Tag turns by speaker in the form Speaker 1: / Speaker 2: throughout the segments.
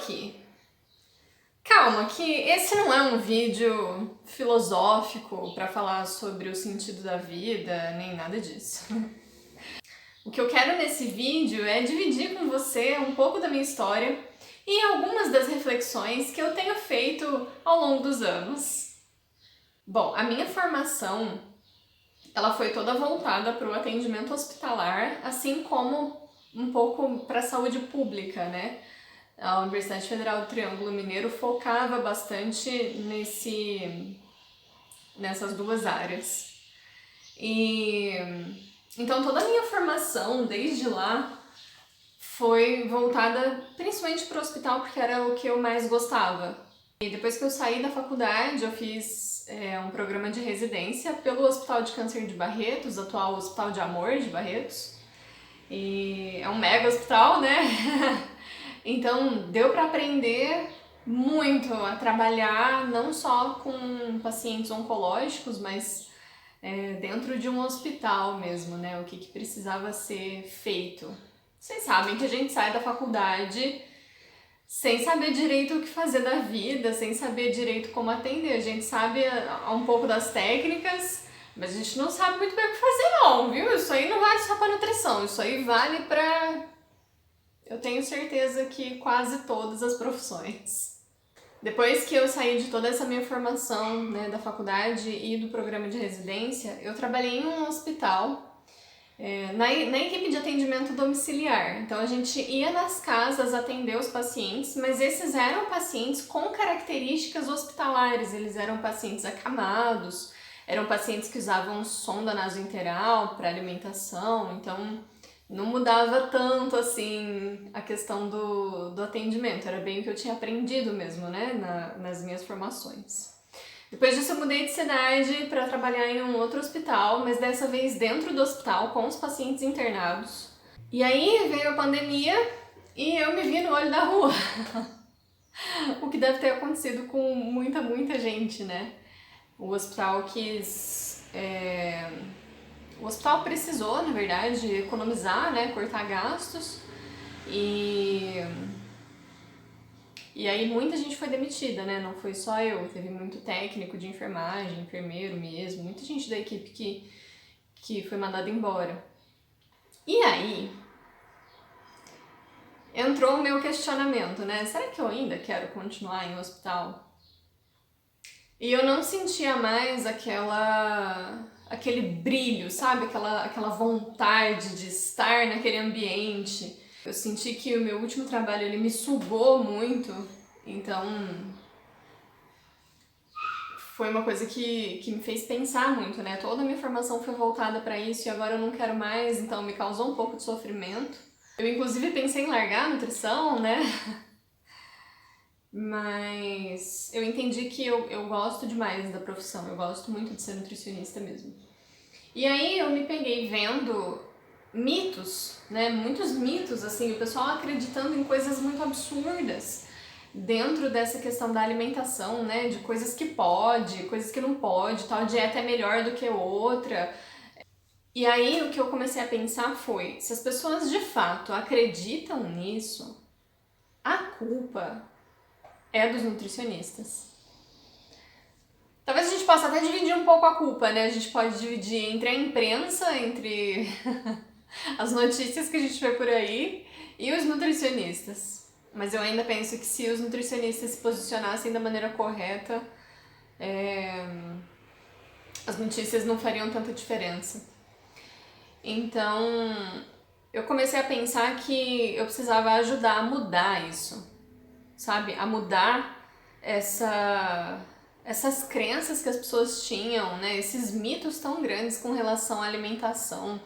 Speaker 1: aqui. Calma, que esse não é um vídeo filosófico para falar sobre o sentido da vida, nem nada disso. O que eu quero nesse vídeo é dividir com você um pouco da minha história e algumas das reflexões que eu tenho feito ao longo dos anos. Bom, a minha formação, ela foi toda voltada para o atendimento hospitalar, assim como um pouco para a saúde pública, né? A Universidade Federal do Triângulo Mineiro focava bastante nessas duas áreas. Então toda a minha formação, desde lá, foi voltada principalmente para o hospital, porque era o que eu mais gostava. E depois que eu saí da faculdade, eu fiz um programa de residência pelo Hospital de Câncer de Barretos, atual Hospital de Amor de Barretos. E é um mega hospital, né? Então deu para aprender muito a trabalhar não só com pacientes oncológicos, mas dentro de um hospital mesmo, né? O que precisava ser feito. Vocês sabem que a gente sai da faculdade sem saber direito o que fazer da vida, sem saber direito como atender. A gente sabe um pouco das técnicas, mas a gente não sabe muito bem o que fazer não, viu? Isso aí não vale só pra nutrição, isso aí vale pra... eu tenho certeza que quase todas as profissões. Depois que eu saí de toda essa minha formação, né, da faculdade e do programa de residência, eu trabalhei em um hospital na equipe de atendimento domiciliar. Então a gente ia nas casas atender os pacientes, mas esses eram pacientes com características hospitalares, eles eram pacientes acamados, eram pacientes que usavam sonda nasointeral para alimentação, então não mudava tanto assim a questão do atendimento, era bem o que eu tinha aprendido mesmo, né, nas minhas formações. Depois disso eu mudei de cidade para trabalhar em um outro hospital, mas dessa vez dentro do hospital com os pacientes internados. E aí veio a pandemia e eu me vi no olho da rua. O que deve ter acontecido com muita gente, né? O hospital O hospital precisou, na verdade, economizar, né, cortar gastos e aí muita gente foi demitida, né? Não foi só eu, teve muito técnico de enfermagem, enfermeiro mesmo, muita gente da equipe que foi mandada embora. E aí entrou o meu questionamento, né? Será que eu ainda quero continuar em hospital? E eu não sentia mais aquele brilho, sabe? Aquela vontade de estar naquele ambiente. Eu senti que o meu último trabalho ele me sugou muito, então foi uma coisa que me fez pensar muito, né? Toda a minha formação foi voltada para isso e agora eu não quero mais, então me causou um pouco de sofrimento. Eu inclusive pensei em largar a nutrição, né? Mas eu entendi que eu gosto demais da profissão, eu gosto muito de ser nutricionista mesmo. E aí eu me peguei vendo mitos, né? Muitos mitos, assim, o pessoal acreditando em coisas muito absurdas dentro dessa questão da alimentação, né? De coisas que pode, coisas que não pode, tal dieta é melhor do que outra. E aí o que eu comecei a pensar foi, se as pessoas de fato acreditam nisso, a culpa é dos nutricionistas. Talvez a gente possa até dividir um pouco a culpa, né? A gente pode dividir entre a imprensa, entre as notícias que a gente vê por aí e os nutricionistas. Mas eu ainda penso que se os nutricionistas se posicionassem da maneira correta, as notícias não fariam tanta diferença. Então, eu comecei a pensar que eu precisava ajudar a mudar isso, sabe? A mudar essas crenças que as pessoas tinham, né? Esses mitos tão grandes com relação à alimentação.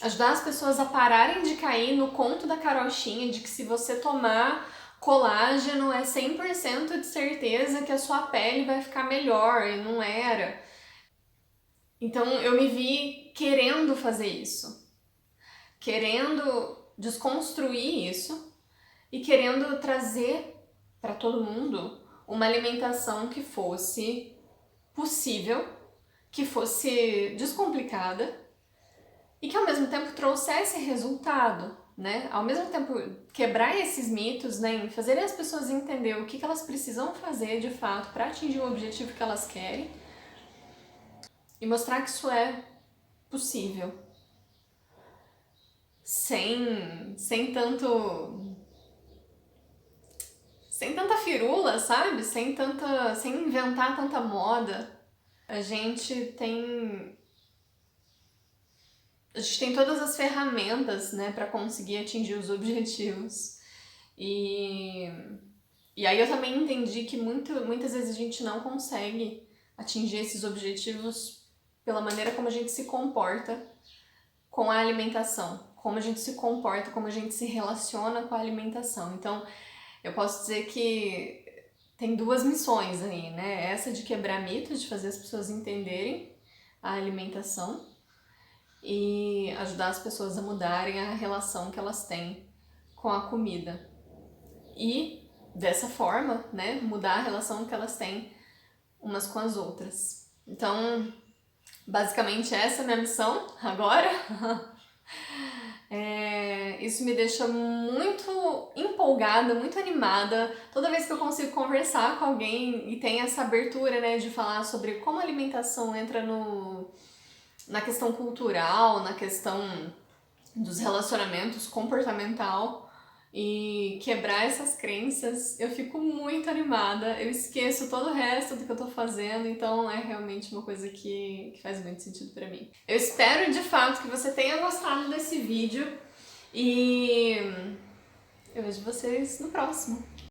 Speaker 1: Ajudar as pessoas a pararem de cair no conto da carochinha de que se você tomar colágeno é 100% de certeza que a sua pele vai ficar melhor, e não era. Então eu me vi querendo fazer isso, querendo desconstruir isso e querendo trazer para todo mundo uma alimentação que fosse possível, que fosse descomplicada e que ao mesmo tempo trouxesse resultado. né? Ao mesmo tempo, quebrar esses mitos, né? Fazer as pessoas entender o que elas precisam fazer de fato para atingir o objetivo que elas querem e mostrar que isso é possível. Sem tanta firula, sabe? Sem inventar tanta moda. A gente tem todas as ferramentas, né, para conseguir atingir os objetivos. E aí eu também entendi que muitas vezes a gente não consegue atingir esses objetivos pela maneira como a gente se comporta com a alimentação, como a gente se comporta, como a gente se relaciona com a alimentação. Então, eu posso dizer que tem duas missões aí, né? Essa de quebrar mitos, de fazer as pessoas entenderem a alimentação e ajudar as pessoas a mudarem a relação que elas têm com a comida. E, dessa forma, né, mudar a relação que elas têm umas com as outras. Então, basicamente essa é a minha missão agora. Isso me deixa muito empolgada, muito animada. Toda vez que eu consigo conversar com alguém e tem essa abertura, né, de falar sobre como a alimentação entra na questão cultural, na questão dos relacionamentos, comportamental, e quebrar essas crenças, eu fico muito animada, eu esqueço todo o resto do que eu tô fazendo, então é realmente uma coisa que faz muito sentido pra mim. Eu espero de fato que você tenha gostado desse vídeo e eu vejo vocês no próximo.